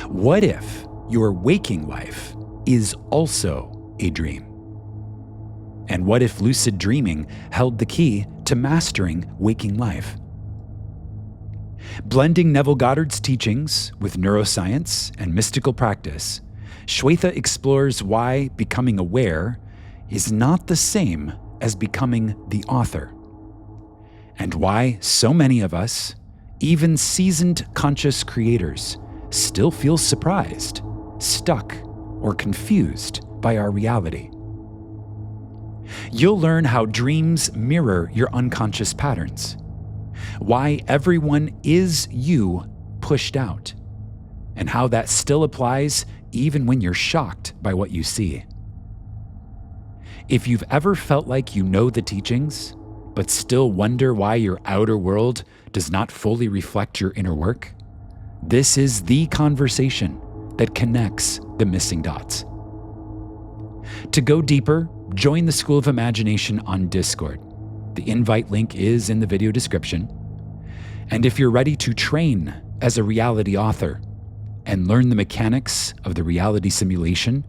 What if your waking life is also a dream? And what if lucid dreaming held the key to mastering waking life? Blending Neville Goddard's teachings with neuroscience and mystical practice, Shveta explores why becoming aware is not the same as becoming the author, and why so many of us, even seasoned conscious creators, still feel surprised, stuck, or confused by our reality. You'll learn how dreams mirror your unconscious patterns, why everyone is you pushed out, and how that still applies even when you're shocked by what you see. If you've ever felt like you know the teachings, but still wonder why your outer world does not fully reflect your inner work, this is the conversation that connects the missing dots. To go deeper, join the School of Imagination on Discord. The invite link is in the video description. And if you're ready to train as a reality author and learn the mechanics of the reality simulation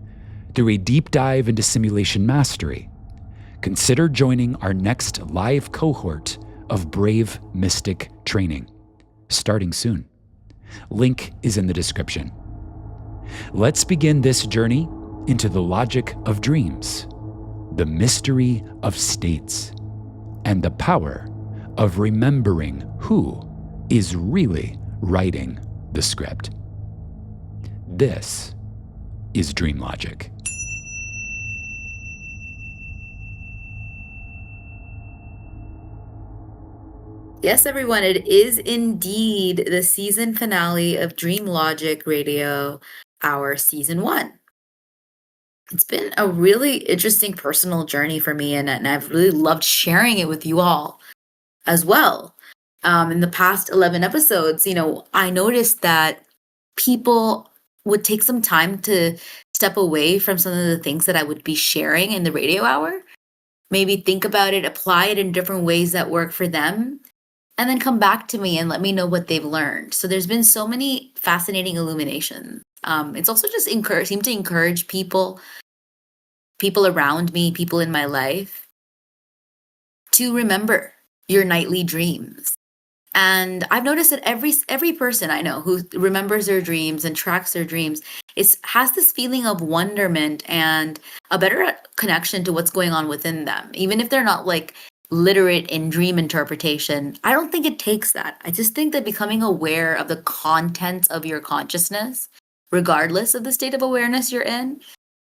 through a deep dive into simulation mastery, consider joining our next live cohort of Brave Mystic training, starting soon. Link is in the description. Let's begin this journey into the logic of dreams, the mystery of states, and the power of remembering who is really writing the script. This is DreamLogic. Yes, everyone, it is indeed the season finale of DreamLogic Radio, our season 1. It's been a really interesting personal journey for me, and I've really loved sharing it with you all as well. In the past 11 episodes, I noticed that people would take some time to step away from some of the things that I would be sharing in the radio hour, maybe think about it, apply it in different ways that work for them, and then come back to me and let me know what they've learned. So there's been so many fascinating illuminations. It's also just seemed to encourage people around me, people in my life, to remember your nightly dreams. And I've noticed that every person I know who remembers their dreams and tracks their dreams has this feeling of wonderment and a better connection to what's going on within them, even if they're not like literate in dream interpretation. I don't think it takes that. I just think that becoming aware of the contents of your consciousness, regardless of the state of awareness you're in,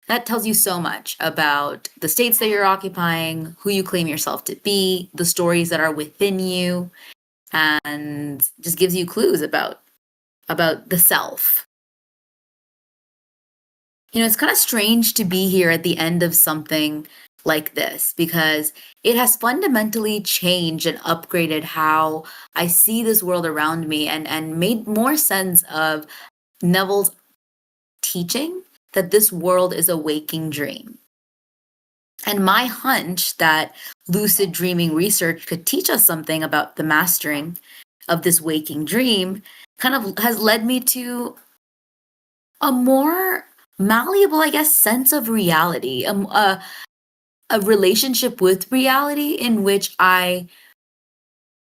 that tells you so much about the states that you're occupying, who you claim yourself to be, the stories that are within you, and just gives you clues about the self. It's kind of strange to be here at the end of something like this, because it has fundamentally changed and upgraded how I see this world around me, and made more sense of Neville's teaching that this world is a waking dream. And my hunch that lucid dreaming research could teach us something about the mastering of this waking dream kind of has led me to a more malleable, I guess, sense of reality, a relationship with reality in which I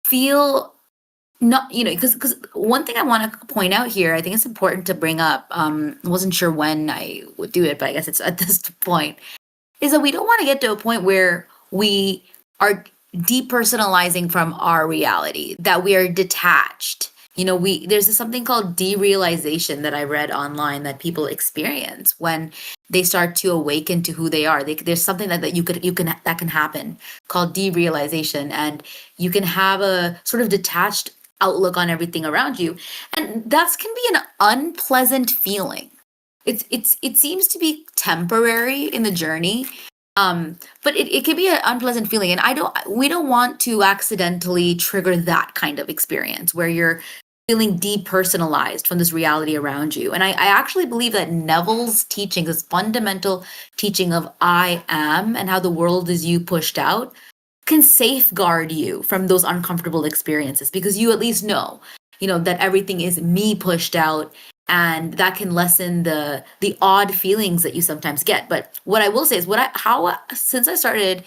feel not, because one thing I want to point out here, I think it's important to bring up, I wasn't sure when I would do it, but I guess it's at this point, is that we don't want to get to a point where we are depersonalizing from our reality, that we are detached. There's something called derealization that I read online that people experience when they start to awaken to who they are. There's something that that can happen called derealization, and you can have a sort of detached outlook on everything around you, and that can be an unpleasant feeling. It seems to be temporary in the journey, but it can be an unpleasant feeling, and we don't want to accidentally trigger that kind of experience where you're feeling depersonalized from this reality around you. And I actually believe that Neville's teaching, this fundamental teaching of I am and how the world is you pushed out, can safeguard you from those uncomfortable experiences, because you at least know that everything is me pushed out, and that can lessen the odd feelings that you sometimes get. But what I will say is since I started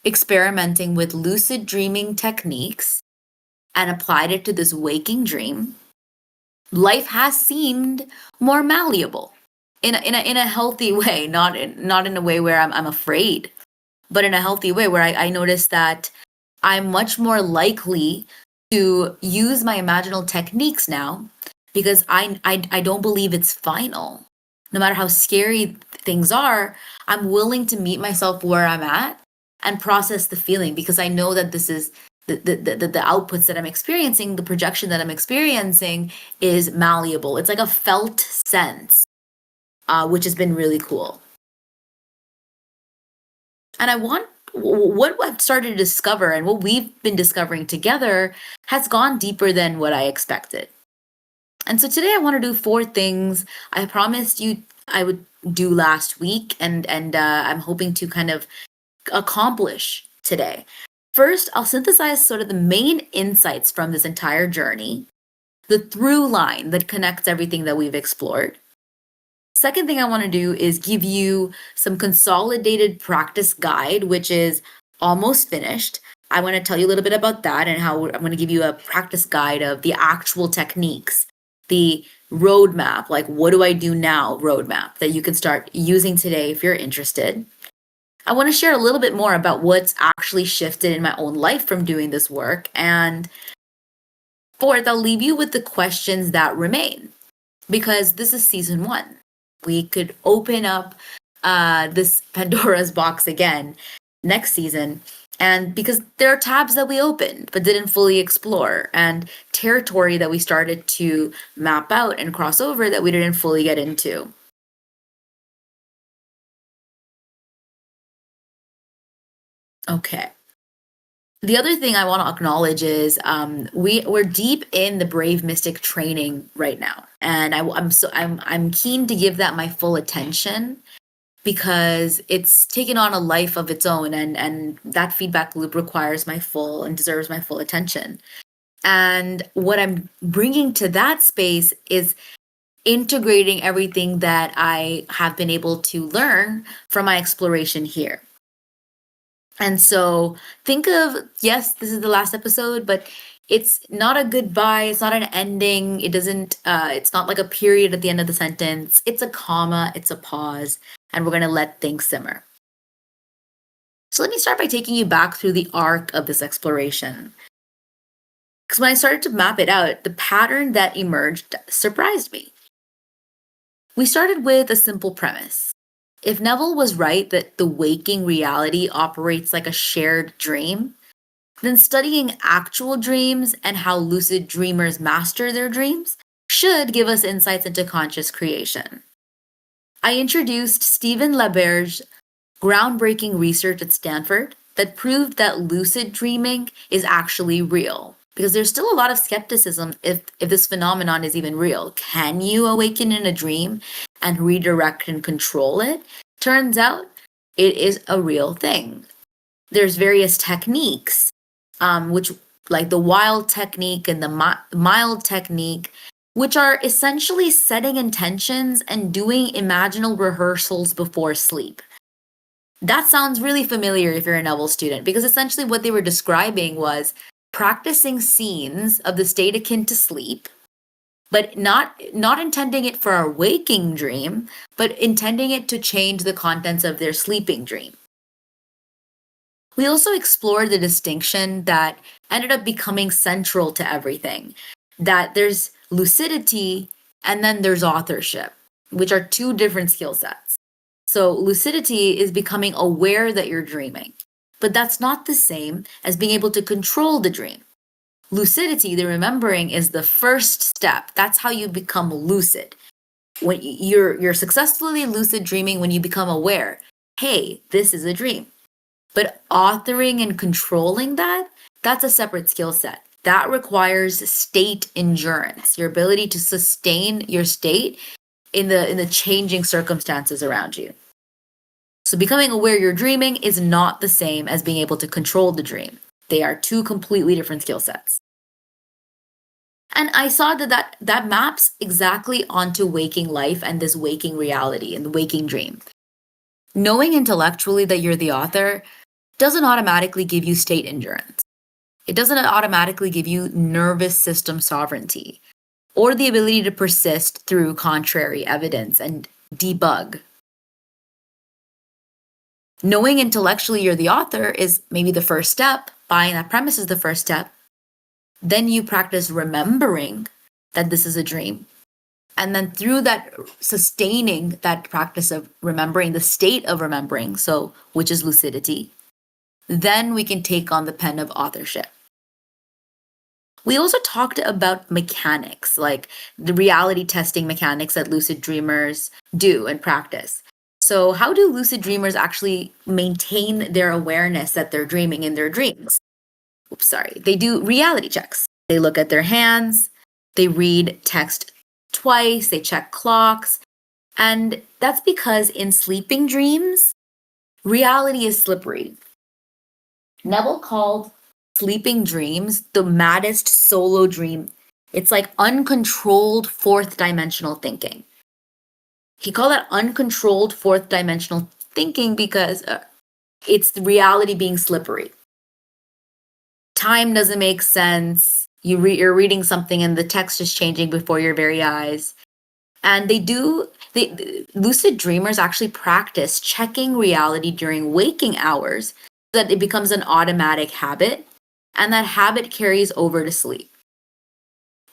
experimenting with lucid dreaming techniques and applied it to this waking dream, life has seemed more malleable in a healthy way, not in a way where I'm afraid, but in a healthy way where I noticed that I'm much more likely to use my imaginal techniques now because I don't believe it's final. No matter how scary things are, I'm willing to meet myself where I'm at and process the feeling because I know that this is the outputs that I'm experiencing, the projection that I'm experiencing is malleable. It's like a felt sense, which has been really cool. And what I've started to discover and what we've been discovering together has gone deeper than what I expected. And so today I want to do 4 things I promised you I would do last week, and I'm hoping to kind of accomplish today. First, I'll synthesize sort of the main insights from this entire journey, the through line that connects everything that we've explored. Second thing I want to do is give you some consolidated practice guide, which is almost finished. I want to tell you a little bit about that and how I'm going to give you a practice guide of the actual techniques, the roadmap, like what do I do now roadmap that you can start using today if you're interested. I want to share a little bit more about what's actually shifted in my own life from doing this work. And fourth, I'll leave you with the questions that remain because this is season 1. We could open up this Pandora's box again next season. And because there are tabs that we opened but didn't fully explore, and territory that we started to map out and cross over that we didn't fully get into. Okay. The other thing I want to acknowledge is we're deep in the Brave Mystic training right now, and I'm keen to give that my full attention because it's taken on a life of its own, and that feedback loop requires my full and deserves my full attention. And what I'm bringing to that space is integrating everything that I have been able to learn from my exploration here. And so think of, yes, this is the last episode, but it's not a goodbye. It's not an ending. It's not like a period at the end of the sentence. It's a comma, it's a pause, and we're going to let things simmer. So let me start by taking you back through the arc of this exploration. Because when I started to map it out, the pattern that emerged surprised me. We started with a simple premise. If Neville was right that the waking reality operates like a shared dream, then studying actual dreams and how lucid dreamers master their dreams should give us insights into conscious creation. I introduced Stephen LaBerge's groundbreaking research at Stanford that proved that lucid dreaming is actually real. Because there's still a lot of skepticism if this phenomenon is even real. Can you awaken in a dream and redirect and control it? Turns out it is a real thing. There's various techniques, which like the wild technique and the mild technique, which are essentially setting intentions and doing imaginal rehearsals before sleep. That sounds really familiar if you're a Neville student, because essentially what they were describing was practicing scenes of the state akin to sleep, but not intending it for a waking dream, but intending it to change the contents of their sleeping dream. We also explored the distinction that ended up becoming central to everything, that there's lucidity and then there's authorship, which are 2 different skill sets. So lucidity is becoming aware that you're dreaming, but that's not the same as being able to control the dream. Lucidity, the remembering, is the first step. That's how you become lucid. When you're successfully lucid dreaming, when you become aware, hey, this is a dream. But authoring and controlling that's a separate skill set. That requires state endurance, your ability to sustain your state in the changing circumstances around you. So becoming aware you're dreaming is not the same as being able to control the dream. They are 2 completely different skill sets. And I saw that maps exactly onto waking life and this waking reality and the waking dream. Knowing intellectually that you're the author doesn't automatically give you state endurance. It doesn't automatically give you nervous system sovereignty or the ability to persist through contrary evidence and debug. Knowing intellectually you're the author is maybe the first step. Buying that premise is the first step. Then you practice remembering that this is a dream. And then through that, sustaining that practice of remembering, the state of remembering, so which is lucidity, then we can take on the pen of authorship. We also talked about mechanics, like the reality testing mechanics that lucid dreamers do and practice. So, how do lucid dreamers actually maintain their awareness that they're dreaming in their dreams? Oops, sorry. They do reality checks. They look at their hands, they read text twice, they check clocks. And that's because in sleeping dreams, reality is slippery. Neville called sleeping dreams the maddest solo dream. It's like uncontrolled fourth dimensional thinking. He called that uncontrolled fourth dimensional thinking because it's the reality being slippery. Time doesn't make sense. You're reading something and the text is changing before your very eyes. And lucid dreamers actually practice checking reality during waking hours so that it becomes an automatic habit, and that habit carries over to sleep.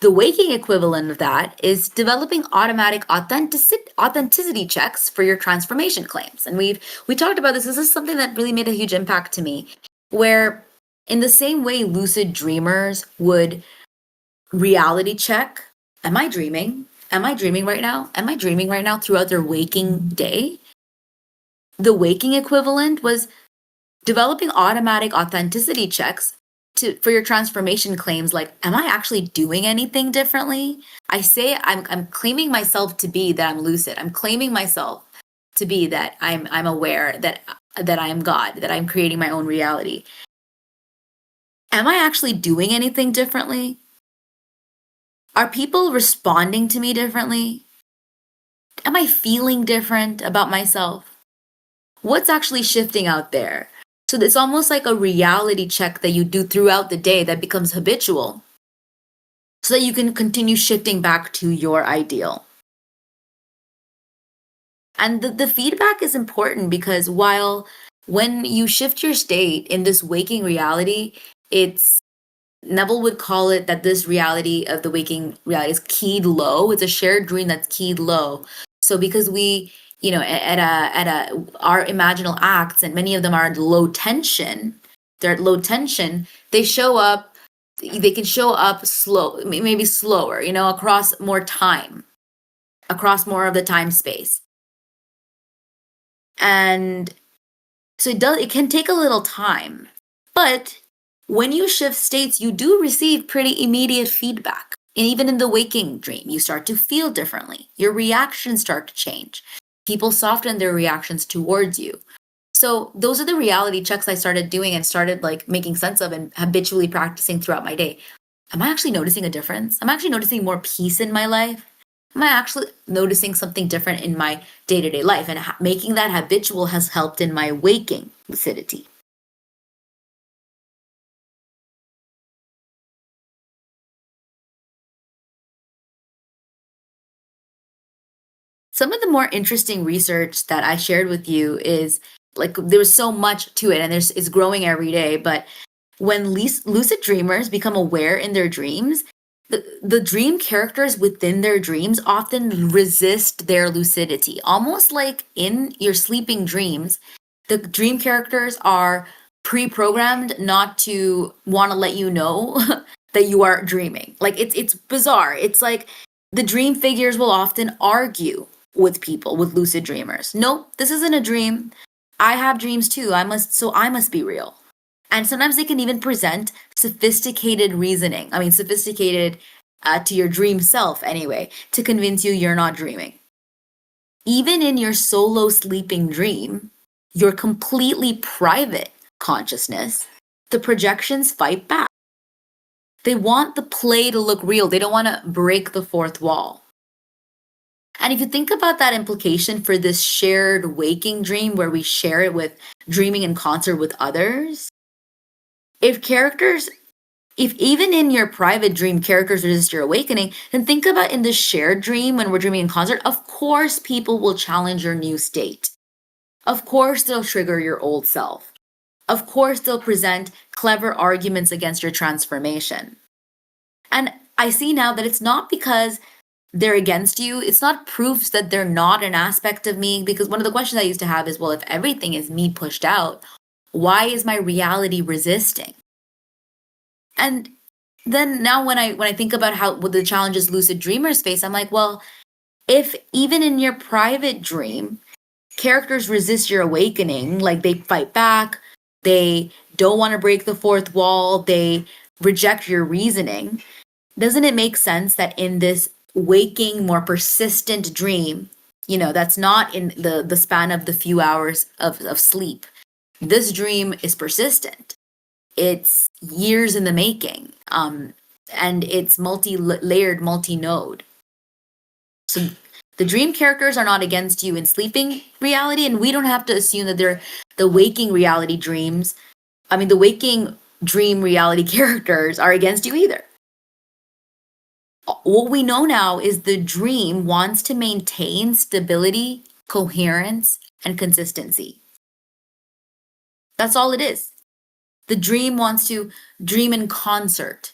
The waking equivalent of that is developing automatic authenticity checks for your transformation claims. And we talked about this. This is something that really made a huge impact to me, where in the same way lucid dreamers would reality check, am I dreaming? Am I dreaming right now? Am I dreaming right now throughout their waking day? The waking equivalent was developing automatic authenticity checks for your transformation claims, like, am I actually doing anything differently? I say I'm claiming myself to be that I'm lucid. I'm claiming myself to be that I'm aware that I am God, that I'm creating my own reality. Am I actually doing anything differently? Are people responding to me differently? Am I feeling different about myself? What's actually shifting out there? So it's almost like a reality check that you do throughout the day that becomes habitual so that you can continue shifting back to your ideal. And the feedback is important because when you shift your state in this waking reality, Neville would call it that this reality of the waking reality is keyed low. It's a shared dream that's keyed low. So because we, our imaginal acts, and many of them are at low tension, they're at low tension, they can show up slow, maybe slower, across more time, across more of the time space. And so it can take a little time, but when you shift states, you do receive pretty immediate feedback. And even in the waking dream, you start to feel differently. Your reactions start to change. People soften their reactions towards you. So those are the reality checks I started doing and started making sense of and habitually practicing throughout my day. Am I actually noticing a difference? Am I actually noticing more peace in my life? Am I actually noticing something different in my day-to-day life? And making that habitual has helped in my waking lucidity. Some of the more interesting research that I shared with you is there was so much to it and it's growing every day. But when lucid dreamers become aware in their dreams, the dream characters within their dreams often resist their lucidity. Almost like in your sleeping dreams, the dream characters are pre-programmed not to want to let you know that you are dreaming. It's bizarre. It's like the dream figures will often argue with people, with lucid dreamers. Nope, this isn't a dream. I have dreams too. I must be real. And sometimes they can even present sophisticated reasoning. I mean, sophisticated to your dream self anyway, to convince you you're not dreaming. Even in your solo sleeping dream, your completely private consciousness, the projections fight back. They want the play to look real. They don't want to break the fourth wall. And if you think about that implication for this shared waking dream where we share it with dreaming in concert with others, if even in your private dream characters resist your awakening, then think about in the shared dream when we're dreaming in concert, of course people will challenge your new state. Of course they'll trigger your old self. Of course they'll present clever arguments against your transformation. And I see now that it's not because they're against you. It's not proofs that they're not an aspect of me, because one of the questions I used to have is, well, if everything is me pushed out, why is my reality resisting? And then now when I think about what the challenges lucid dreamers face, I'm like, well, if even in your private dream, characters resist your awakening, like they fight back, they don't want to break the fourth wall, they reject your reasoning, doesn't it make sense that in this waking, more persistent dream, that's not in the span of the few hours of sleep, this dream is persistent. It's years in the making, and it's multi-layered, multi-node. So the dream characters are not against you in sleeping reality, and we don't have to assume that they're the waking reality dreams. I mean, the waking dream reality characters are against you either. What we know now is the dream wants to maintain stability, coherence, and consistency. That's all it is. The dream wants to dream in concert.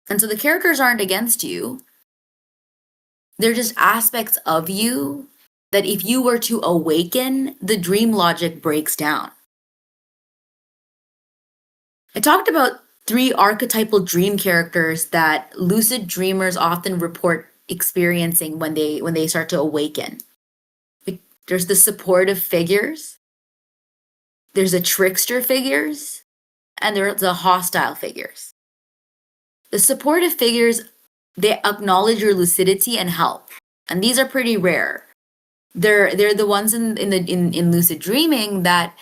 And so the characters aren't against you. They're just aspects of you that if you were to awaken, the dream logic breaks down. I talked about 3 archetypal dream characters that lucid dreamers often report experiencing when they start to awaken. There's the supportive figures, there's the trickster figures, and there's the hostile figures. The supportive figures, they acknowledge your lucidity and help, and these are pretty rare. They're the ones in lucid dreaming that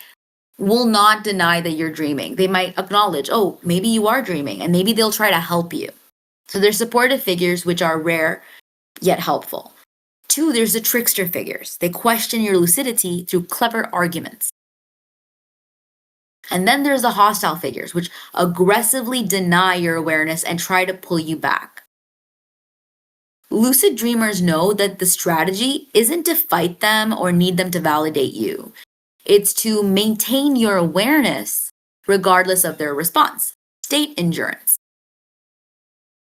will not deny that you're dreaming. They might acknowledge, oh, maybe you are dreaming, and maybe they'll try to help you. So there's supportive figures, which are rare yet helpful. 2, there's the trickster figures. They question your lucidity through clever arguments. And then there's the hostile figures, which aggressively deny your awareness and try to pull you back. Lucid dreamers know that the strategy isn't to fight them or need them to validate you. It's to maintain your awareness regardless of their response, state endurance.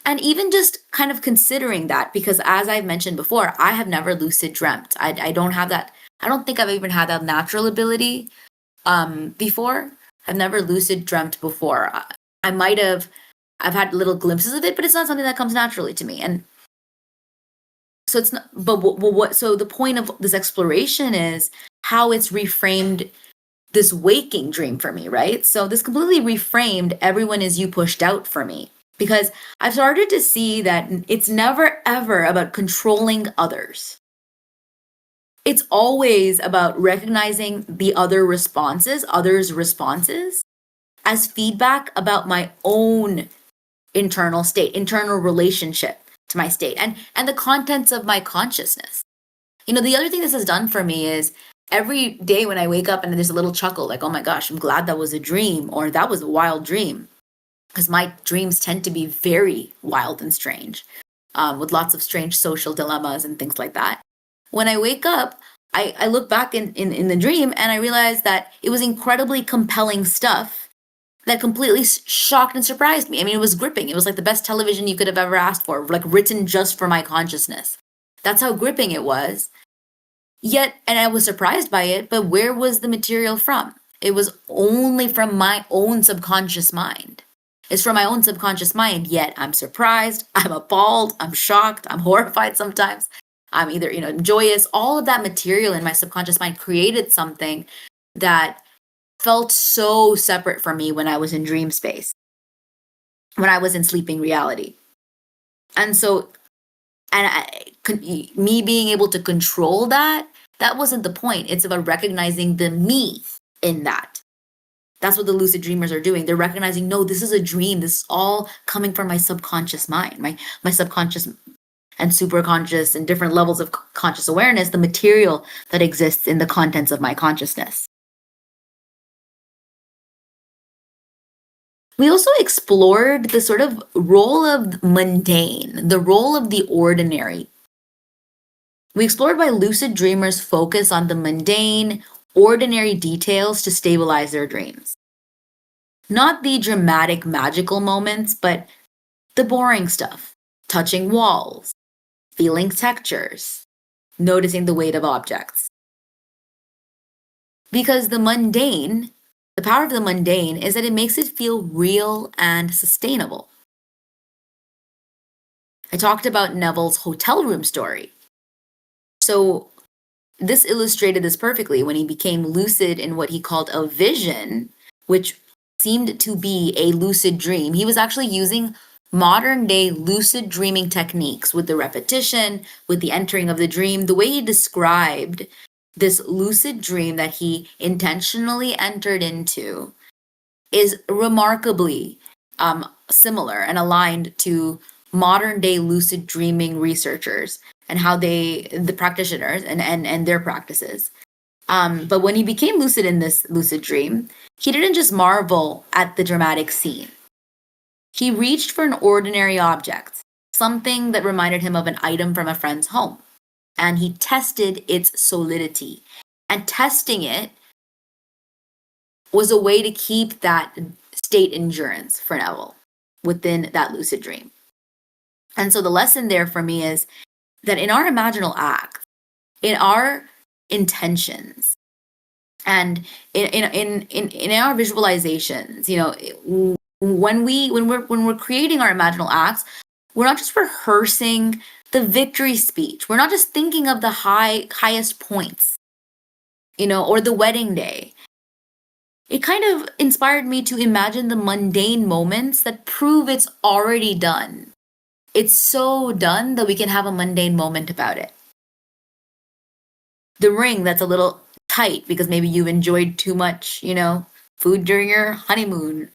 And even just kind of considering that, because as I've mentioned before, I have never lucid dreamt. I don't have that. I don't think I've even had that natural ability before. I've never lucid dreamt before. I've had little glimpses of it, but it's not something that comes naturally to me. And so it's not, but so the point of this exploration is how it's reframed this waking dream for me, right? So this completely reframed everyone is you pushed out for me, because I've started to see that it's never ever about controlling others. It's always about recognizing the others' responses as feedback about my own internal state, internal relationship to my state, and the contents of my consciousness. The other thing this has done for me is every day when I wake up and there's a little chuckle, like, oh my gosh, I'm glad that was a dream, or that was a wild dream. Because my dreams tend to be very wild and strange, with lots of strange social dilemmas and things like that. When I wake up, I look back in the dream and I realize that it was incredibly compelling stuff that completely shocked and surprised me. I mean, it was gripping. It was like the best television you could have ever asked for, like written just for my consciousness. That's how gripping it was. Yet, and I was surprised by it, but where was the material from? It was only from my own subconscious mind. It's from my own subconscious mind, yet I'm surprised, I'm appalled, I'm shocked, I'm horrified sometimes. I'm either, joyous. All of that material in my subconscious mind created something that felt so separate from me when I was in dream space, when I was in sleeping reality. And so, me being able to control that wasn't the point. It's about recognizing the me in that. That's what the lucid dreamers are doing. They're recognizing, no, this is a dream. This is all coming from my subconscious mind, my subconscious and superconscious and different levels of conscious awareness, the material that exists in the contents of my consciousness. We also explored the sort of role of mundane, the role of the ordinary. We explored why lucid dreamers focus on the mundane, ordinary details to stabilize their dreams. Not the dramatic, magical moments, but the boring stuff, touching walls, feeling textures, noticing the weight of objects. Because the mundane, the power of the mundane is that it makes it feel real and sustainable. I talked about Neville's hotel room story. So this illustrated this perfectly when he became lucid in what he called a vision, which seemed to be a lucid dream. He was actually using modern day lucid dreaming techniques with the repetition, with the entering of the dream. The way he described this lucid dream that he intentionally entered into is remarkably similar and aligned to modern day lucid dreaming researchers and how the practitioners and their practices. But when he became lucid in this lucid dream, he didn't just marvel at the dramatic scene. He reached for an ordinary object, something that reminded him of an item from a friend's home, and he tested its solidity. And testing it was a way to keep that state endurance for Neville within that lucid dream. And so the lesson there for me is that in our imaginal acts, in our intentions, and in our visualizations, when we're creating our imaginal acts, we're not just rehearsing the victory speech. We're not just thinking of the highest points, or the wedding day. It kind of inspired me to imagine the mundane moments that prove it's already done. It's so done that we can have a mundane moment about it. The ring that's a little tight because maybe you've enjoyed too much, food during your honeymoon.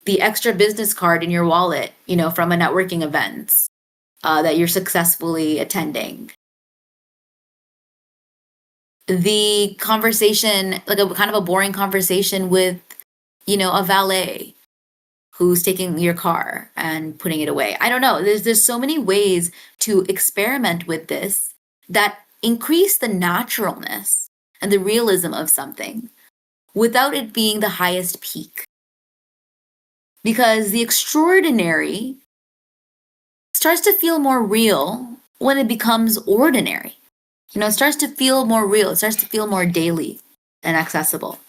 The extra business card in your wallet, from a networking event that you're successfully attending. The conversation, like a kind of a boring conversation with, a valet who's taking your car and putting it away. I don't know. There's so many ways to experiment with this that increase the naturalness and the realism of something without it being the highest peak. Because the extraordinary starts to feel more real when it becomes ordinary. It starts to feel more real. It starts to feel more daily and accessible.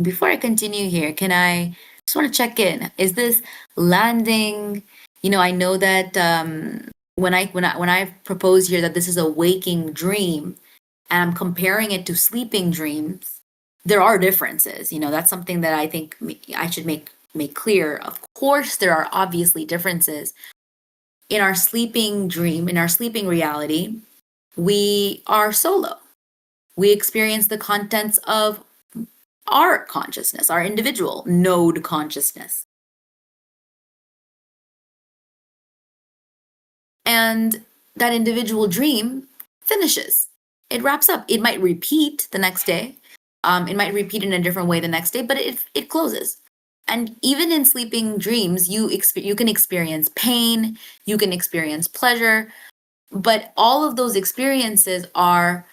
Before I continue here, I just want to check in. Is this landing? I know that when I propose here that this is a waking dream, and I'm comparing it to sleeping dreams, there are differences. That's something that I think I should make clear. Of course, there are obviously differences. In our sleeping dream, in our sleeping reality, we are solo. We experience the contents of our consciousness, our individual node consciousness. And that individual dream finishes. It wraps up. It might repeat the next day. It might repeat in a different way the next day, but it closes. And even in sleeping dreams, you can experience pain, you can experience pleasure, but all of those experiences are,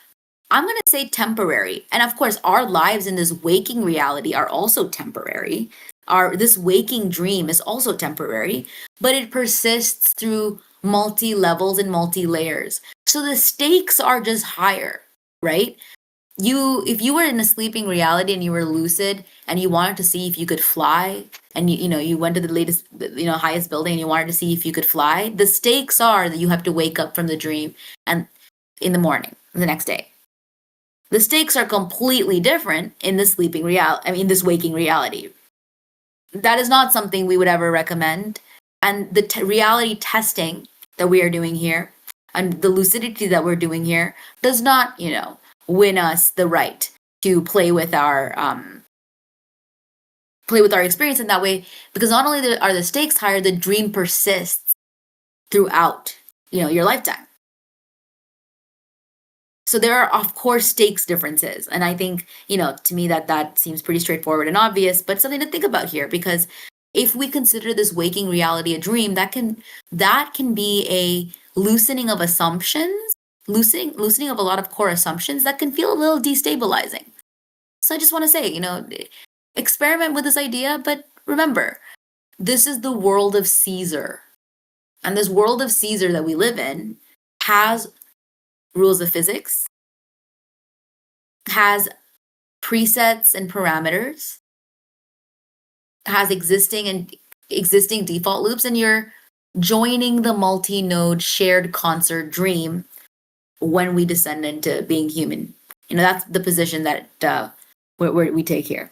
I'm going to say, temporary. And of course, our lives in this waking reality are also temporary. This waking dream is also temporary, but it persists through multi-levels and multi-layers. So the stakes are just higher, right? If you were in a sleeping reality and you were lucid and you wanted to see if you could fly, and you went to the latest, highest building and you wanted to see if you could fly, the stakes are that you have to wake up from the dream and in the morning, the next day. The stakes are completely different in this this waking reality. That is not something we would ever recommend. And the reality testing that we are doing here and the lucidity that we're doing here does not, win us the right to play with our experience in that way, because not only are the stakes higher, the dream persists throughout, your lifetime. So there are, of course, stakes differences. And I think, to me that seems pretty straightforward and obvious, but something to think about here, because if we consider this waking reality a dream, that can be a loosening of assumptions, loosening of a lot of core assumptions that can feel a little destabilizing. So I just want to say, experiment with this idea, but remember, this is the world of Caesar. And this world of Caesar that we live in has rules of physics, has presets and parameters, has existing default loops, and you're joining the multi-node shared concert dream when we descend into being human. That's the position that we take here.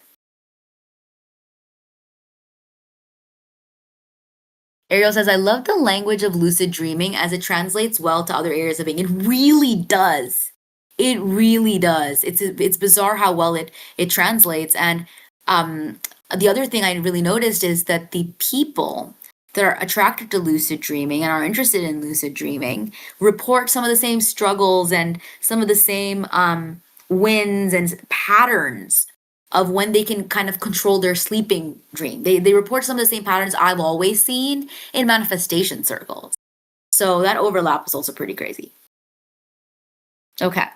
Ariel says, I love the language of lucid dreaming as it translates well to other areas of being. It really does. It really does. It's bizarre how well it translates. And the other thing I really noticed is that the people that are attracted to lucid dreaming and are interested in lucid dreaming report some of the same struggles and some of the same wins and patterns of when they can kind of control their sleeping dream. They report some of the same patterns I've always seen in manifestation circles. So that overlap is also pretty crazy. Okay.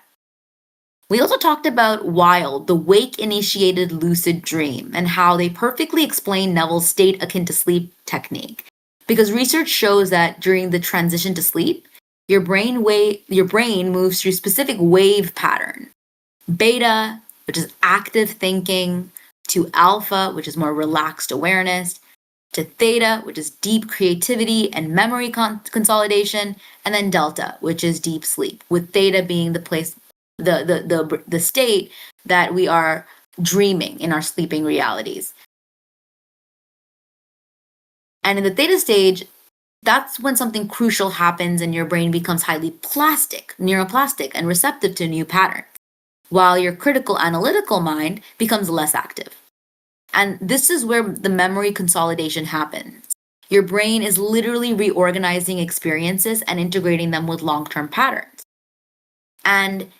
We also talked about Wild, the wake-initiated lucid dream, and how they perfectly explain Neville's state akin to sleep technique. Because research shows that during the transition to sleep, your brain moves through specific wave pattern. Beta, which is active thinking, to alpha, which is more relaxed awareness, to theta, which is deep creativity and memory consolidation, and then delta, which is deep sleep, with theta being the place, the state that we are dreaming in our sleeping realities. And in the theta stage, that's when something crucial happens and your brain becomes highly plastic, neuroplastic, and receptive to new patterns, while your critical analytical mind becomes less active. And this is where the memory consolidation happens. Your brain is literally reorganizing experiences and integrating them with long-term patterns. And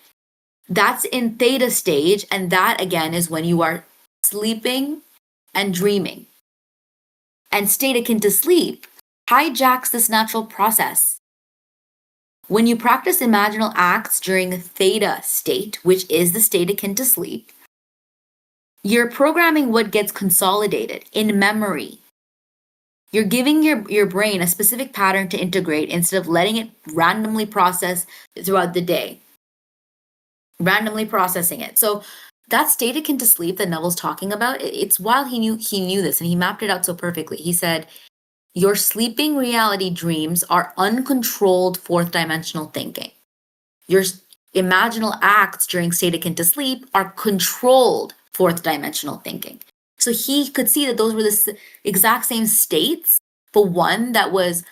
that's in theta stage, and that again is when you are sleeping and dreaming. And state akin to sleep hijacks this natural process. When you practice imaginal acts during theta state, which is the state akin to sleep, you're programming what gets consolidated in memory. You're giving your brain a specific pattern to integrate instead of letting it randomly process throughout the day. Randomly processing it. So that state akin to sleep that Neville's talking about, it's while he knew this, and he mapped it out so perfectly. He said, your sleeping reality dreams are uncontrolled fourth dimensional thinking. Your imaginal acts during state akin to sleep are controlled fourth dimensional thinking. So he could see that those were the exact same states, but one that was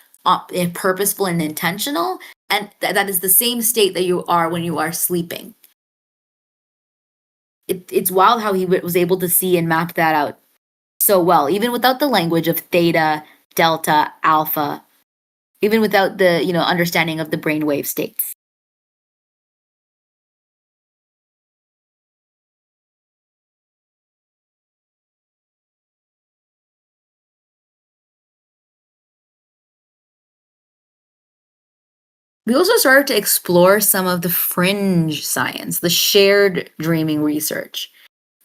purposeful and intentional, and that is the same state that you are when you are sleeping. It's wild how he was able to see and map that out so well, even without the language of theta, delta, alpha, even without the understanding of the brainwave states. We also started to explore some of the fringe science, the shared dreaming research,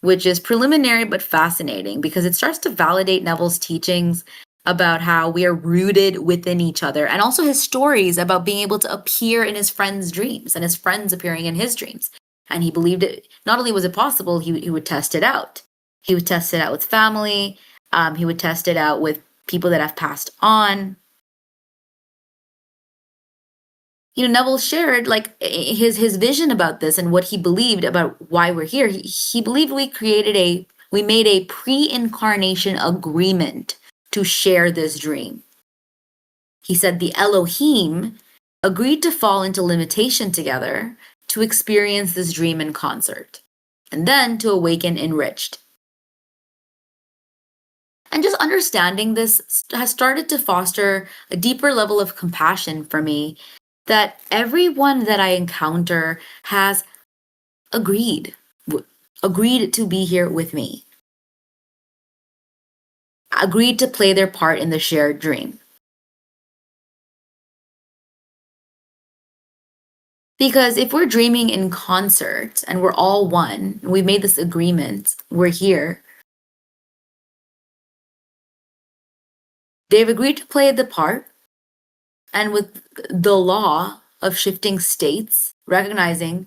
which is preliminary but fascinating because it starts to validate Neville's teachings about how we are rooted within each other, and also his stories about being able to appear in his friends' dreams and his friends appearing in his dreams. And he believed it, not only was it possible, he would test it out. He would test it out with family. He would test it out with people that have passed on. Neville shared like his vision about this and what he believed about why we're here. He believed we made a pre-incarnation agreement to share this dream. He said the Elohim agreed to fall into limitation together to experience this dream in concert, and then to awaken enriched. And just understanding this has started to foster a deeper level of compassion for me, that everyone that I encounter has agreed to be here with me, agreed to play their part in the shared dream. Because if we're dreaming in concert and we're all one, we made this agreement, we're here, they've agreed to play the part. And with the law of shifting states, recognizing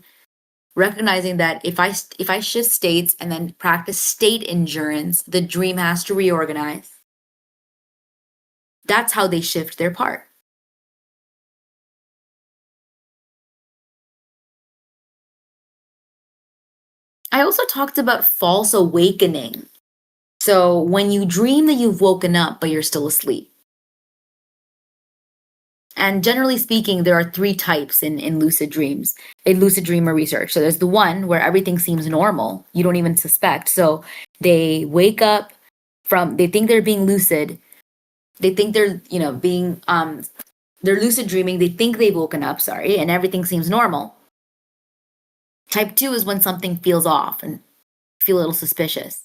that if I shift states and then practice state endurance, the dream has to reorganize. That's how they shift their part. I also talked about false awakening. So when you dream that you've woken up, but you're still asleep. And generally speaking, there are three types in lucid dreams, in lucid dreamer research. So there's the one where everything seems normal. You don't even suspect. So they wake up they think they're being lucid. They think they're, they're lucid dreaming. They think they've woken up, and everything seems normal. Type 2 is when something feels off and feel a little suspicious.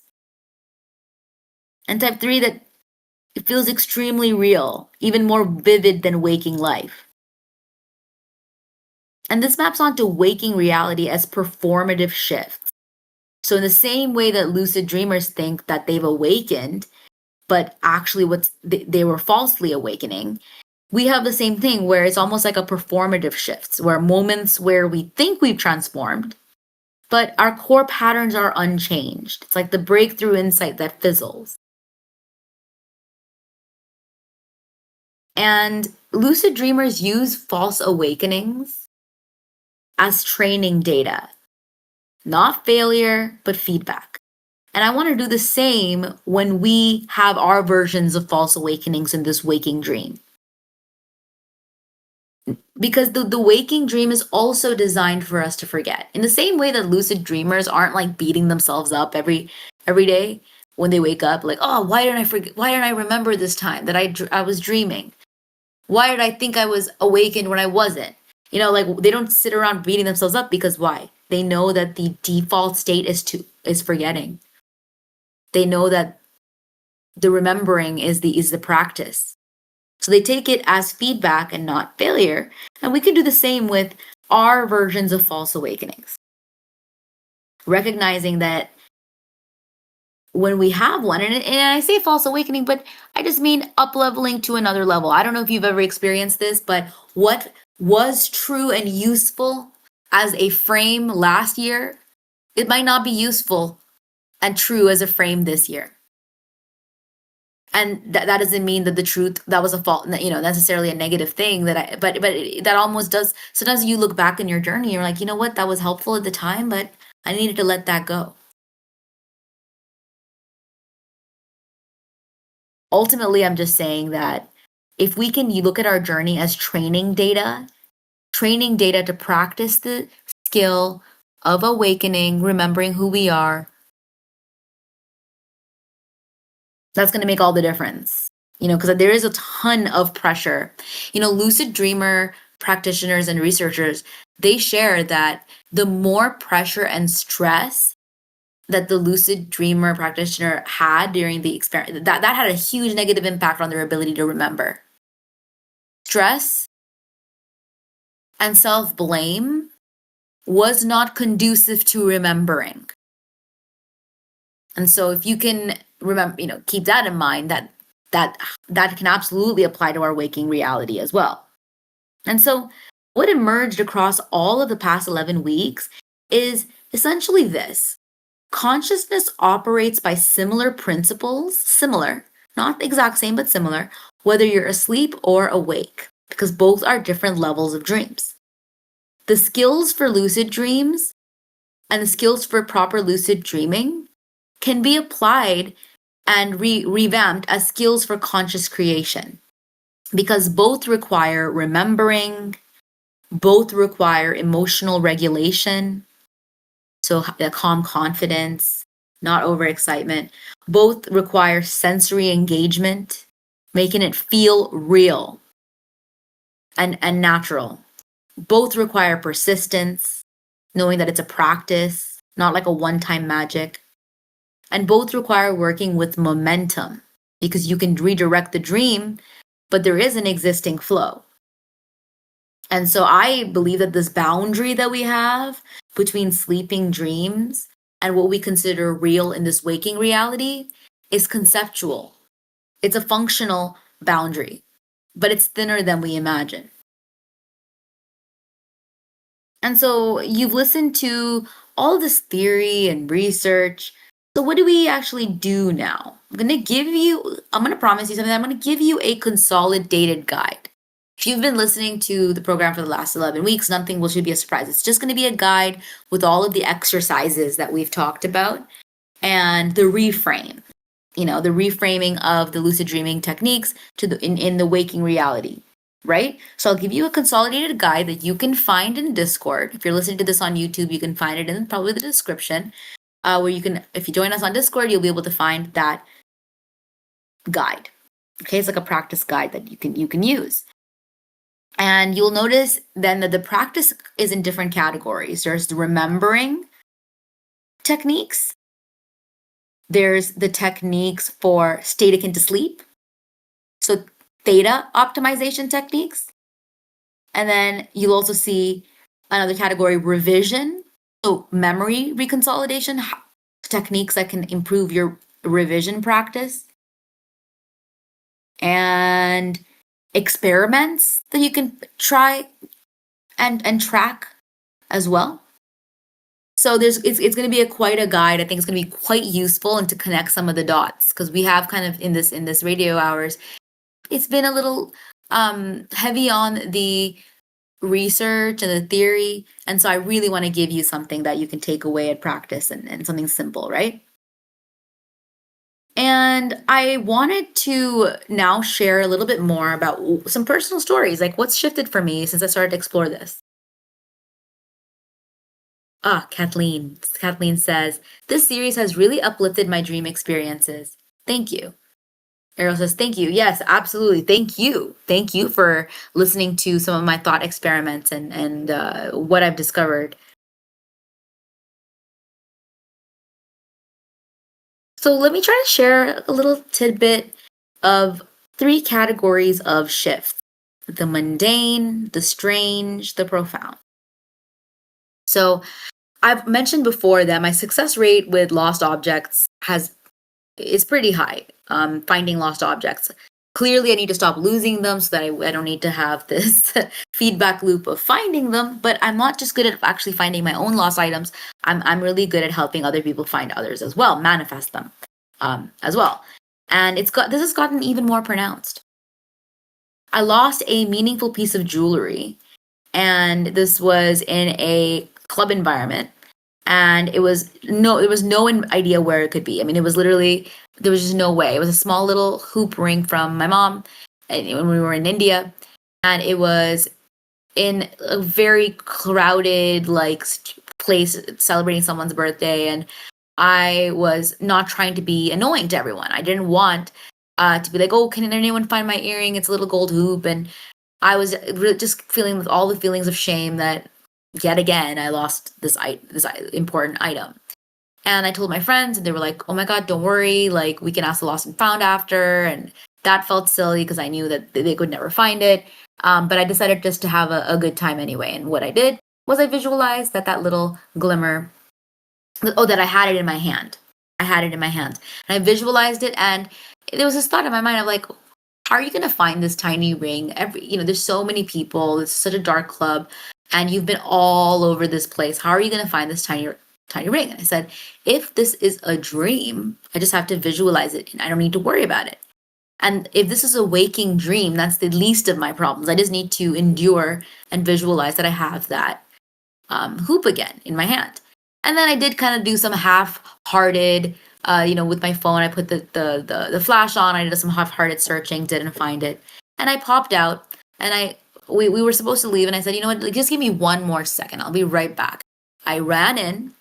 And type 3, that it feels extremely real, even more vivid than waking life. And this maps onto waking reality as performative shifts. So in the same way that lucid dreamers think that they've awakened, but actually they were falsely awakening, we have the same thing where it's almost like a performative shift, where moments where we think we've transformed, but our core patterns are unchanged. It's like the breakthrough insight that fizzles. And lucid dreamers use false awakenings as training data, not failure, but feedback. And I want to do the same when we have our versions of false awakenings in this waking dream. Because the waking dream is also designed for us to forget. In the same way that lucid dreamers aren't like beating themselves up every day when they wake up, like, oh, why didn't I forget? Why didn't I remember this time that I was dreaming? Why did I think I was awakened when I wasn't? Like they don't sit around beating themselves up, because why? They know that the default state is forgetting. They know that the remembering is the practice. So they take it as feedback and not failure. And we can do the same with our versions of false awakenings. Recognizing that when we have one, and I say false awakening, but I just mean up-leveling to another level. I don't know if you've ever experienced this, but what was true and useful as a frame last year, it might not be useful and true as a frame this year. And that doesn't mean that the truth, that was a fault, necessarily a negative thing but that almost does. Sometimes you look back in your journey, you're like, you know what, that was helpful at the time, but I needed to let that go. Ultimately, I'm just saying that if we can, you look at our journey as training data to practice the skill of awakening, remembering who we are, that's going to make all the difference. Because there is a ton of pressure. Lucid dreamer practitioners and researchers, they share that the more pressure and stress that the lucid dreamer practitioner had during the experience, that had a huge negative impact on their ability to remember. Stress and self-blame was not conducive to remembering. And so if you can remember, keep that in mind, that can absolutely apply to our waking reality as well. And so what emerged across all of the past 11 weeks is essentially this. Consciousness operates by similar principles, not the exact same, but similar, whether you're asleep or awake, because both are different levels of dreams. The skills for lucid dreams and the skills for proper lucid dreaming can be applied and revamped as skills for conscious creation, because both require remembering, Both require emotional regulation, so a calm confidence, not overexcitement. Both require sensory engagement, making it feel real and natural. Both require persistence, knowing that it's a practice, not like a one-time magic. And both require working with momentum because you can redirect the dream, but there is an existing flow. And so I believe that this boundary that we have between sleeping dreams and what we consider real in this waking reality is conceptual. It's a functional boundary, but it's thinner than we imagine. And so you've listened to all this theory and research. So what do we actually do now? I'm going to promise you something. I'm going to give you a consolidated guide. If you've been listening to the program for the last 11 weeks, nothing should be a surprise. It's just going to be a guide with all of the exercises that we've talked about and the reframe, the reframing of the lucid dreaming techniques to in the waking reality, right? So I'll give you a consolidated guide that you can find in Discord. If you're listening to this on YouTube, you can find it in probably the description, where you can, if you join us on Discord, you'll be able to find that guide. Okay, it's like a practice guide that you can use. And you'll notice then that the practice is in different categories. There's the remembering techniques. There's the techniques for state akin to sleep. So theta optimization techniques. And then you'll also see another category, revision. So memory reconsolidation techniques that can improve your revision practice. And experiments that you can try and track as well. So it's going to be quite a guide. I think it's going to be quite useful and to connect some of the dots because we have kind of in this radio hours, it's been a little heavy on the research and the theory, and so I really want to give you something that you can take away and practice and something simple, right? And I wanted to now share a little bit more about some personal stories, like what's shifted for me since I started to explore this. Kathleen. Kathleen says, this series has really uplifted my dream experiences. Thank you. Ariel says, thank you. Yes, absolutely. Thank you. Thank you for listening to some of my thought experiments and what I've discovered. So let me try to share a little tidbit of 3 categories of shifts: the mundane, the strange, the profound. So I've mentioned before that my success rate with lost objects is pretty high. Finding lost objects. Clearly, I need to stop losing them so that I don't need to have this feedback loop of finding them. But I'm not just good at actually finding my own lost items. I'm really good at helping other people find others as well, manifest them as well. And this has gotten even more pronounced. I lost a meaningful piece of jewelry, and this was in a club environment. And there was no idea where it could be. I mean, it was literally, there was just no way. It was a small little hoop ring from my mom when we were in India. And it was in a very crowded, place celebrating someone's birthday. And I was not trying to be annoying to everyone. I didn't want to be like, oh, can anyone find my earring? It's a little gold hoop. And I was really just feeling with all the feelings of shame that yet again, I lost this important item. And I told my friends, and they were like, oh my God, don't worry. Like, we can ask the lost and found after. And that felt silly because I knew that they could never find it. But I decided just to have a good time anyway. And what I did was I visualized that little glimmer, that I had it in my hand. And I visualized it. And there was this thought in my mind of like, how are you going to find this tiny ring? There's so many people. It's such a dark club. And you've been all over this place. How are you going to find this tiny ring? And I said, if this is a dream, I just have to visualize it and I don't need to worry about it. And if this is a waking dream, that's the least of my problems. I just need to endure and visualize that I have that hoop again in my hand. And then I did kind of do some half-hearted, with my phone. I put the flash on. I did some half-hearted searching, didn't find it. And I popped out and I we were supposed to leave, and I said, you know what, like, just give me 1 more second. I'll be right back. I ran in.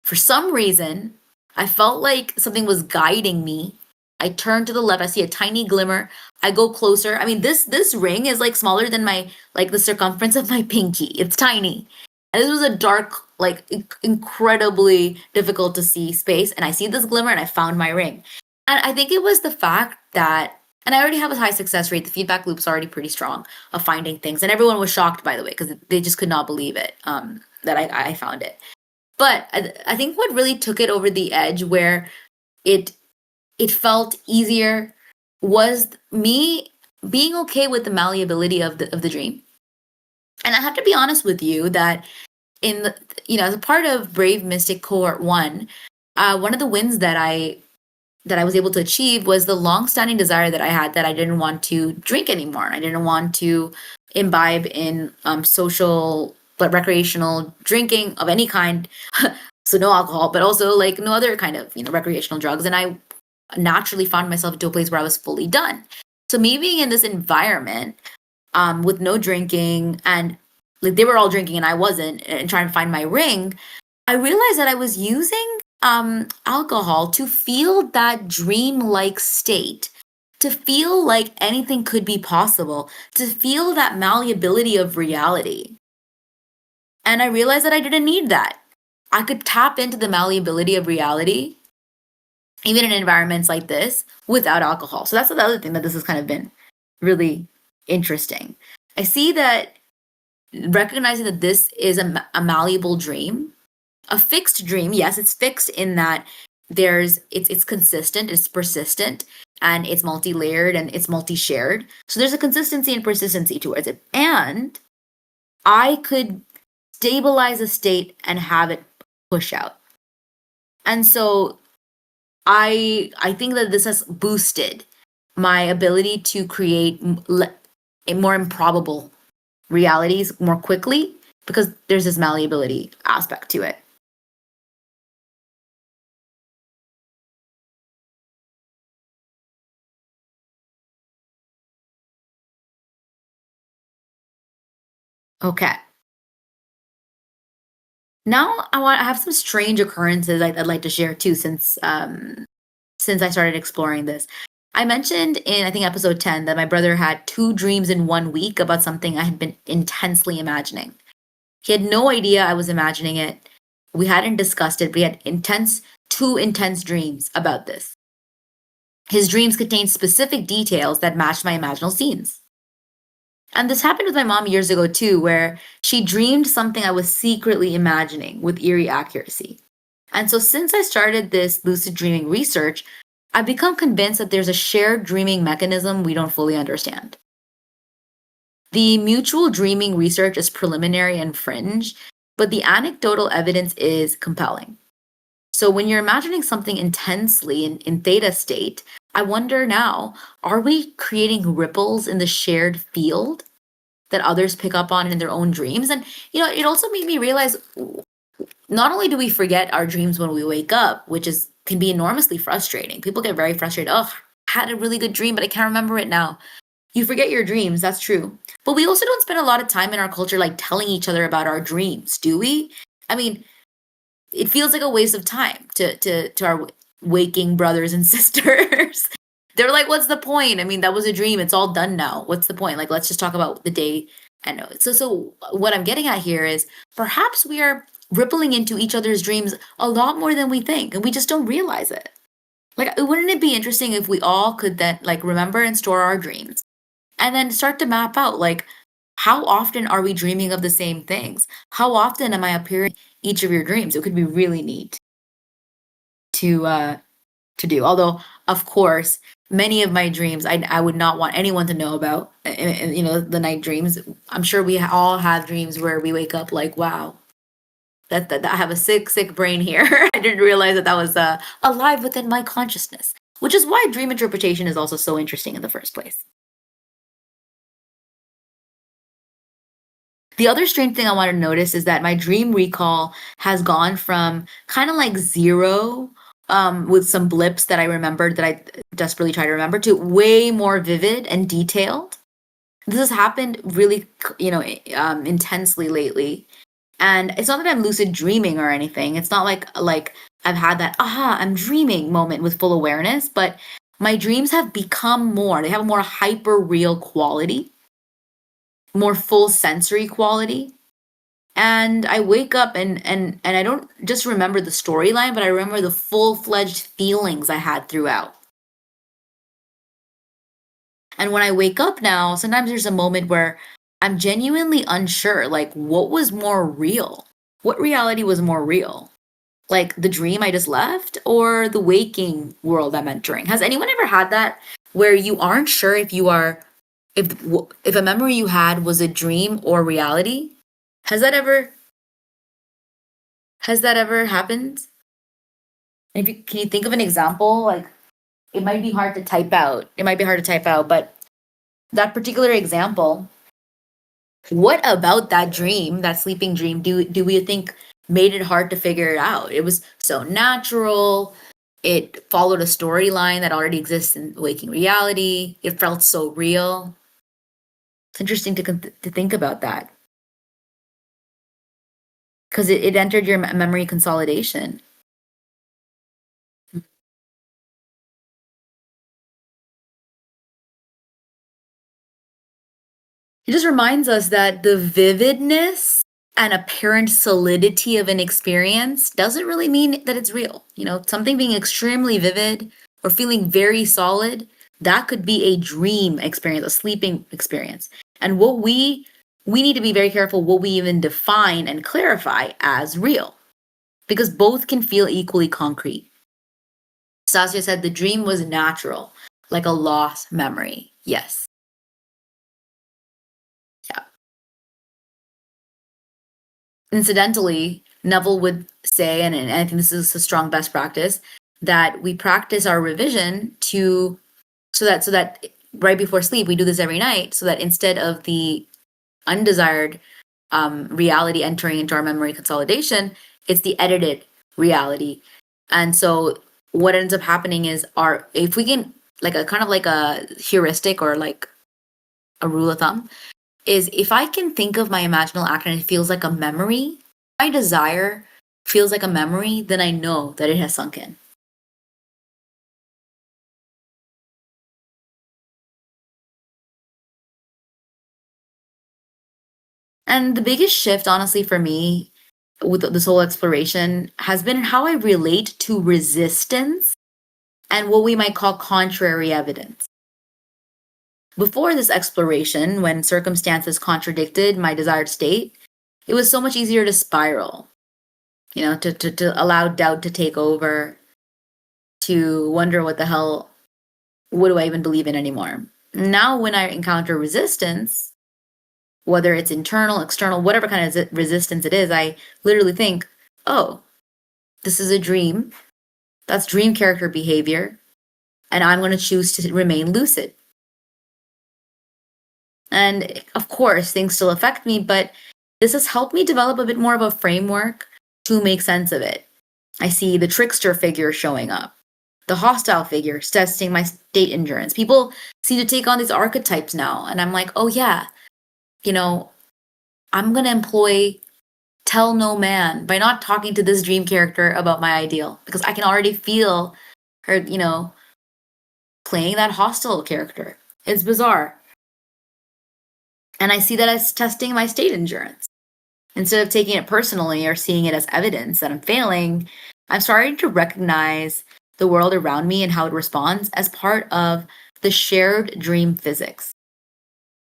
For some reason, I felt like something was guiding me. I turn to the left. I see a tiny glimmer. I go closer. I mean, this ring is like smaller than my like the circumference of my pinky. It's tiny. And this was a dark, like incredibly difficult to see space. And I see this glimmer, and I found my ring. And I think it was the fact that, and I already have a high success rate. The feedback loop's already pretty strong of finding things. And everyone was shocked, by the way, because they just could not believe it, that I found it. But I think what really took it over the edge, where it felt easier, was me being okay with the malleability of the dream. And I have to be honest with you that in the, as a part of Brave Mystic Cohort 1, one of the wins that I was able to achieve was the long-standing desire that I had, that I didn't want to drink anymore. I didn't want to imbibe in social but recreational drinking of any kind. So no alcohol, but also like no other kind of recreational drugs. And I naturally found myself into a place where I was fully done. So me being in this environment with no drinking, and like they were all drinking and I wasn't, and trying to find my ring, I realized that I was using alcohol to feel that dream-like state, to feel like anything could be possible, to feel that malleability of reality. And I realized that I didn't need that. I could tap into the malleability of reality, even in environments like this, without alcohol. So that's the other thing that this has kind of been really interesting. I see that recognizing that this is a malleable dream, a fixed dream. Yes, it's fixed in that it's consistent, it's persistent, and it's multi-layered, and it's multi-shared. So there's a consistency and persistency towards it. And I could stabilize a state and have it push out. And so I think that this has boosted my ability to create more improbable realities more quickly, because there's this malleability aspect to it. Okay. Now I have some strange occurrences I'd like to share too, since I started exploring this. I mentioned in, I think, episode 10, that my brother had 2 dreams in 1 week about something I had been intensely imagining. He had no idea I was imagining it. We hadn't discussed it, but he had 2 intense dreams about this. His dreams contained specific details that matched my imaginal scenes. And this happened with my mom years ago too, where she dreamed something I was secretly imagining with eerie accuracy. And so since I started this lucid dreaming research, I've become convinced that there's a shared dreaming mechanism we don't fully understand. The mutual dreaming research is preliminary and fringe, but the anecdotal evidence is compelling. So when you're imagining something intensely in theta state, I wonder now, are we creating ripples in the shared field that others pick up on in their own dreams? And, it also made me realize, not only do we forget our dreams when we wake up, which can be enormously frustrating. People get very frustrated. Oh, I had a really good dream, but I can't remember it now. You forget your dreams, that's true. But we also don't spend a lot of time in our culture like telling each other about our dreams, do we? I mean, it feels like a waste of time to our waking brothers and sisters. They're like, what's the point? I mean, that was a dream. It's all done now. What's the point? Like, let's just talk about the day. And so what I'm getting at here is perhaps we are rippling into each other's dreams a lot more than we think, and we just don't realize it. Like, wouldn't it be interesting if we all could then like remember and store our dreams, and then start to map out, like, how often are we dreaming of the same things? How often am I appearing in each of your dreams? It could be really neat to do. Although, of course, many of my dreams I would not want anyone to know about. The night dreams. I'm sure we all have dreams where we wake up like, wow, that I have a sick brain here. I didn't realize that was alive within my consciousness, which is why dream interpretation is also so interesting in the first place. The other strange thing I want to notice is that my dream recall has gone from kind of like 0, with some blips that I remembered that I desperately try to remember, to way more vivid and detailed. This has happened really, intensely lately. And it's not that I'm lucid dreaming or anything. It's not like I've had that aha, I'm dreaming moment with full awareness, but my dreams have become more. They have a more hyper real quality, more full sensory quality. And I wake up and I don't just remember the storyline, but I remember the full-fledged feelings I had throughout. And when I wake up now, sometimes there's a moment where I'm genuinely unsure, like what was more real? What reality was more real? Like the dream I just left or the waking world I'm entering? Has anyone ever had that where you aren't sure if you are if a memory you had was a dream or reality? Has that ever happened? And if you, can you think of an example? Like it might be hard to type out. It might be hard to type out, but that particular example, what about that dream, that sleeping dream, do we think made it hard to figure it out? It was so natural. It followed a storyline that already exists in waking reality. It felt so real. It's interesting to think about that because it entered your memory consolidation. It just reminds us that the vividness and apparent solidity of an experience doesn't really mean that it's real. Something being extremely vivid or feeling very solid, that could be a dream experience, a sleeping experience. And what we need to be very careful what we even define and clarify as real, because both can feel equally concrete. Sasha said the dream was natural, like a lost memory. Yes. Yeah. Incidentally, Neville would say, and I think this is a strong best practice, that we practice our revision so that right before sleep we do this every night, so that instead of the undesired reality entering into our memory consolidation, it's the edited reality. And so what ends up happening is if we can, like a kind of like a heuristic or like a rule of thumb, is if I can think of my imaginal act and it feels like a memory, my desire feels like a memory, then I know that it has sunk in. And the biggest shift, honestly, for me with this whole exploration has been how I relate to resistance and what we might call contrary evidence. Before this exploration, when circumstances contradicted my desired state, it was so much easier to spiral, to allow doubt to take over, to wonder what do I even believe in anymore? Now, when I encounter resistance, whether it's internal, external, whatever kind of resistance it is, I literally think, oh, this is a dream. That's dream character behavior. And I'm going to choose to remain lucid. And of course, things still affect me, but this has helped me develop a bit more of a framework to make sense of it. I see the trickster figure showing up, the hostile figure testing my state endurance. People seem to take on these archetypes now. And I'm like, oh, yeah, I'm going to employ tell no man by not talking to this dream character about my ideal, because I can already feel her, playing that hostile character. It's bizarre. And I see that as testing my state endurance. Instead of taking it personally or seeing it as evidence that I'm failing, I'm starting to recognize the world around me and how it responds as part of the shared dream physics.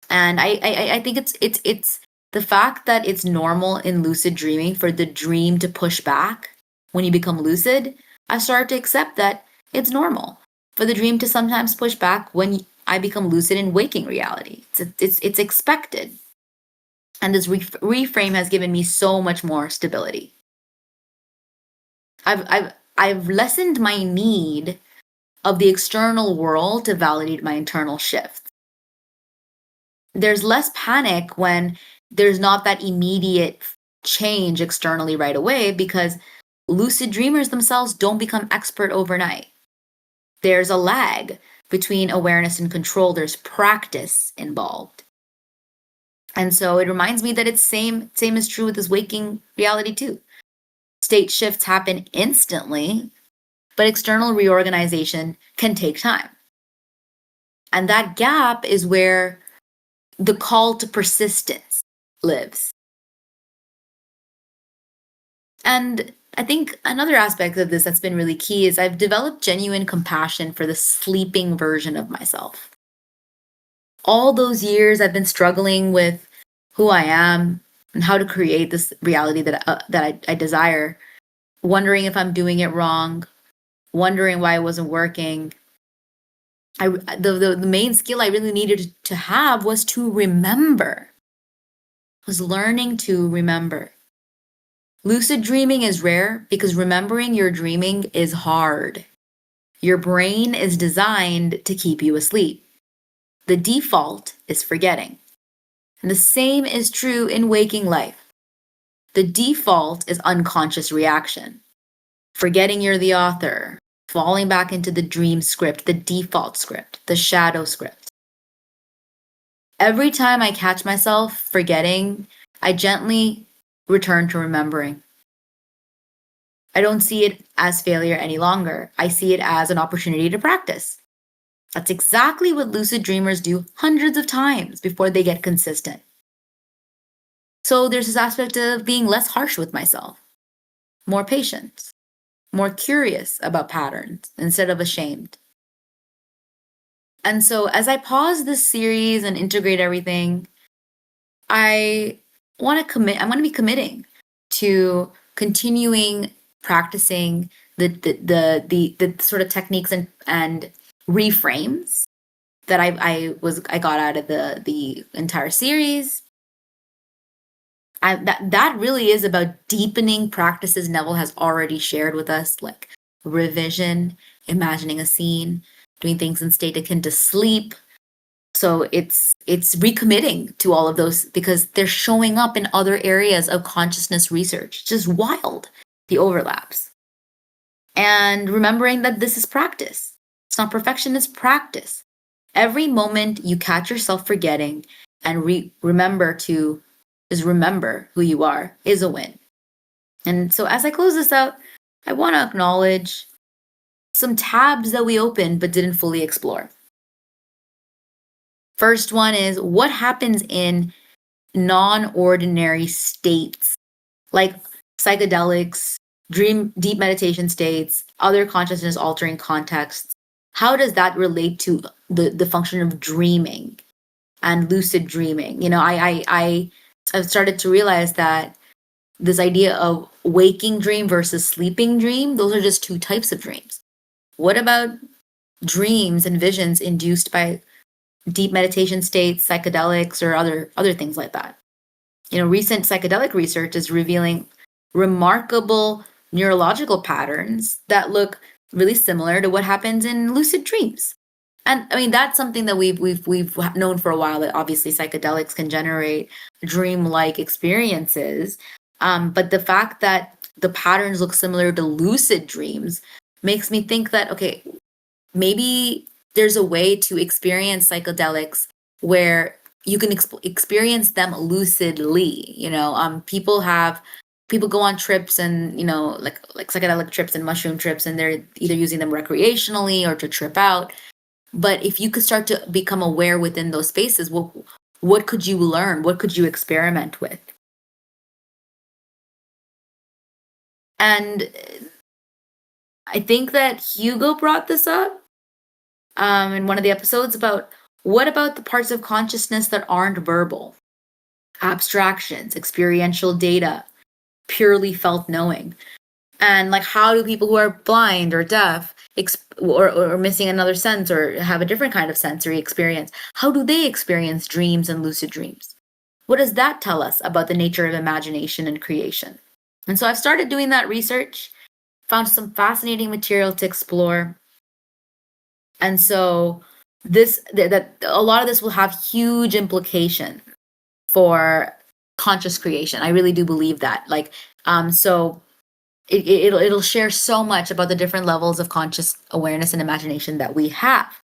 And I think it's the fact that it's normal in lucid dreaming for the dream to push back when you become lucid. I started to accept that it's normal for the dream to sometimes push back when I become lucid in waking reality. It's expected. And this reframe has given me so much more stability. I've lessened my need of the external world to validate my internal shifts. There's less panic when there's not that immediate change externally right away, because lucid dreamers themselves don't become expert overnight. There's a lag between awareness and control. There's practice involved. And so it reminds me that it's same is true with this waking reality too. State shifts happen instantly, but external reorganization can take time. And that gap is where the call to persistence lives. And I think another aspect of this that's been really key is I've developed genuine compassion for the sleeping version of myself. All those years I've been struggling with who I am and how to create this reality that I desire, wondering if I'm doing it wrong, wondering why it wasn't working. The main skill I really needed to have was to remember, was learning to remember. Lucid dreaming is rare because remembering your dreaming is hard. Your brain is designed to keep you asleep. The default is forgetting. And the same is true in waking life. The default is unconscious reaction. Forgetting you're the author, falling back into the dream script, the default script, the shadow script. Every time I catch myself forgetting, I gently return to remembering. I don't see it as failure any longer. I see it as an opportunity to practice. That's exactly what lucid dreamers do hundreds of times before they get consistent. So there's this aspect of being less harsh with myself, more patient, more curious about patterns instead of ashamed. And so as I pause this series and integrate everything, I want to commit, I'm going to be committing to continuing practicing the sort of techniques and reframes that I got out of the entire series. That really is about deepening practices Neville has already shared with us, like revision, imagining a scene, doing things in state akin to sleep. So it's recommitting to all of those because they're showing up in other areas of consciousness research. It's just wild, the overlaps. And remembering that this is practice. It's not perfection, it's practice. Every moment you catch yourself forgetting and remember who you are is a win. And so as I close this out, I want to acknowledge some tabs that we opened but didn't fully explore. First one is what happens in non-ordinary states like psychedelics, deep meditation states, other consciousness altering contexts. How does that relate to the function of dreaming and lucid dreaming? You know, I've started to realize that this idea of waking dream versus sleeping dream, those are just two types of dreams. What about dreams and visions induced by deep meditation states, psychedelics, or other things like that? You know, recent psychedelic research is revealing remarkable neurological patterns that look really similar to what happens in lucid dreams. And I mean, that's something that we've known for a while, that obviously psychedelics can generate dream-like experiences. But the fact that the patterns look similar to lucid dreams makes me think that, okay, maybe there's a way to experience psychedelics where you can experience them lucidly. You know, people go on trips and, you know, like psychedelic trips and mushroom trips, and they're either using them recreationally or to trip out. But if you could start to become aware within those spaces, what could you learn? What could you experiment with? And I think that Hugo brought this up in one of the episodes about what about the parts of consciousness that aren't verbal? Abstractions, experiential data, purely felt knowing. And like, how do people who are blind or deaf or missing another sense or have a different kind of sensory experience, how do they experience dreams and lucid dreams? What does that tell us about the nature of imagination and creation? And so I've started doing that research, found some fascinating material to explore. And so that a lot of this will have huge implication for conscious creation. I really do believe that. Like, so it'll share so much about the different levels of conscious awareness and imagination that we have.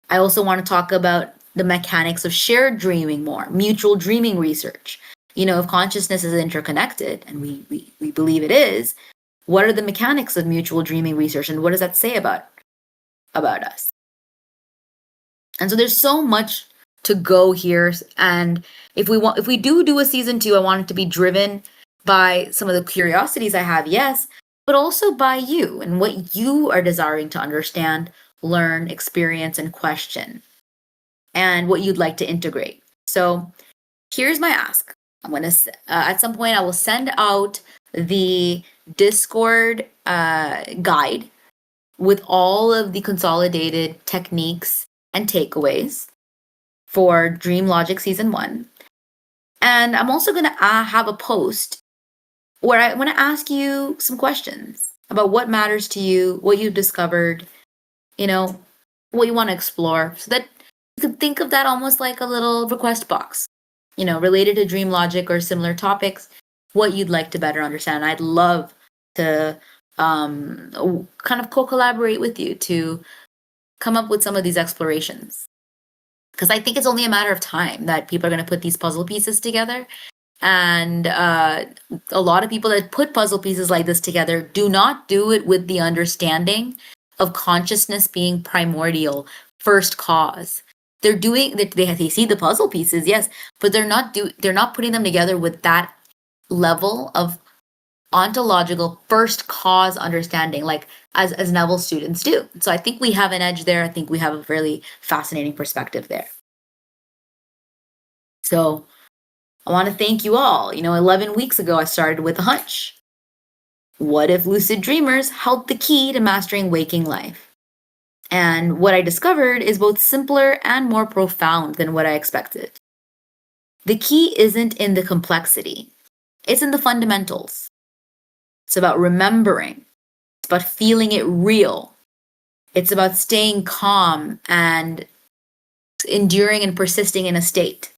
I also want to talk about the mechanics of shared dreaming more, mutual dreaming research. If consciousness is interconnected, and we believe it is, what are the mechanics of mutual dreaming research, and what does that say about us? And so there's so much to go here. And if we do a season 2, I want it to be driven by some of the curiosities I have, yes, but also by you and what you are desiring to understand, learn, experience, and question, and what you'd like to integrate. So here's my ask. I'm going to, at some point, I will send out the Discord guide with all of the consolidated techniques and takeaways for DreamLogic Season 1. And I'm also going to have a post where I want to ask you some questions about what matters to you, what you've discovered, what you want to explore, so that you can think of that almost like a little request box, related to DreamLogic or similar topics, what you'd like to better understand. I'd love to kind of co-collaborate with you to come up with some of these explorations. Because I think it's only a matter of time that people are going to put these puzzle pieces together. And a lot of people that put puzzle pieces like this together do not do it with the understanding of consciousness being primordial, first cause. They're doing that. They see the puzzle pieces, yes, but they're not putting them together with that level of ontological first cause understanding, like as Neville students do. So I think we have an edge there. I think we have a really fascinating perspective there. So I want to thank you all. 11 weeks ago, I started with a hunch. What if lucid dreamers held the key to mastering waking life? And what I discovered is both simpler and more profound than what I expected. The key isn't in the complexity. It's in the fundamentals. It's about remembering. It's about feeling it real. It's about staying calm and enduring and persisting in a state.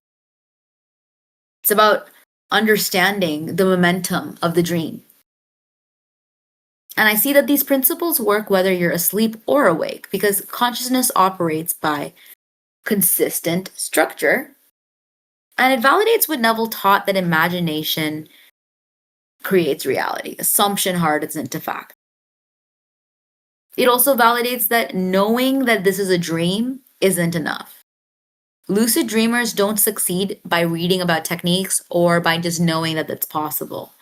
It's about understanding the momentum of the dream. And I see that these principles work whether you're asleep or awake, because consciousness operates by consistent structure. And it validates what Neville taught, that imagination creates reality. Assumption hardens into fact. It also validates that knowing that this is a dream isn't enough. Lucid dreamers don't succeed by reading about techniques or by just knowing that it's possible.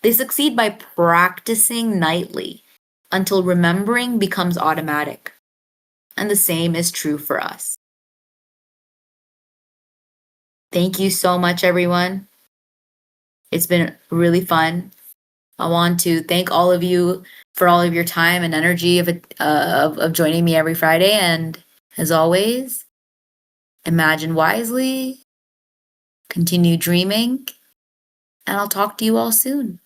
They succeed by practicing nightly until remembering becomes automatic. And the same is true for us. Thank you so much, everyone. It's been really fun. I want to thank all of you for all of your time and energy of joining me every Friday. And as always, imagine wisely, continue dreaming, and I'll talk to you all soon.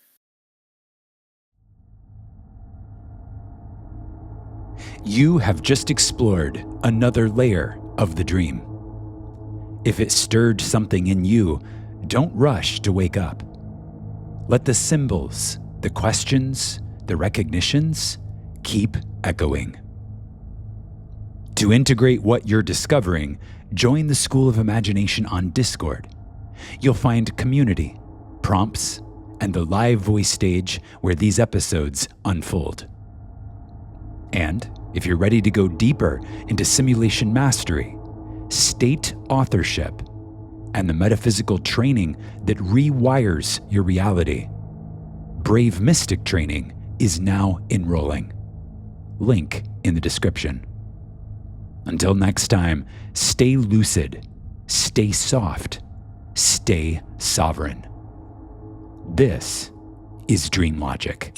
You have just explored another layer of the dream. If it stirred something in you, don't rush to wake up. Let the symbols, the questions, the recognitions keep echoing. To integrate what you're discovering, join the School of Imagination on Discord. You'll find community, prompts, and the live voice stage where these episodes unfold. And if you're ready to go deeper into simulation mastery, state authorship, and the metaphysical training that rewires your reality, Brave Mystic Training is now enrolling. Link in the description. Until next time, stay lucid, stay soft, stay sovereign. This is DreamLogic.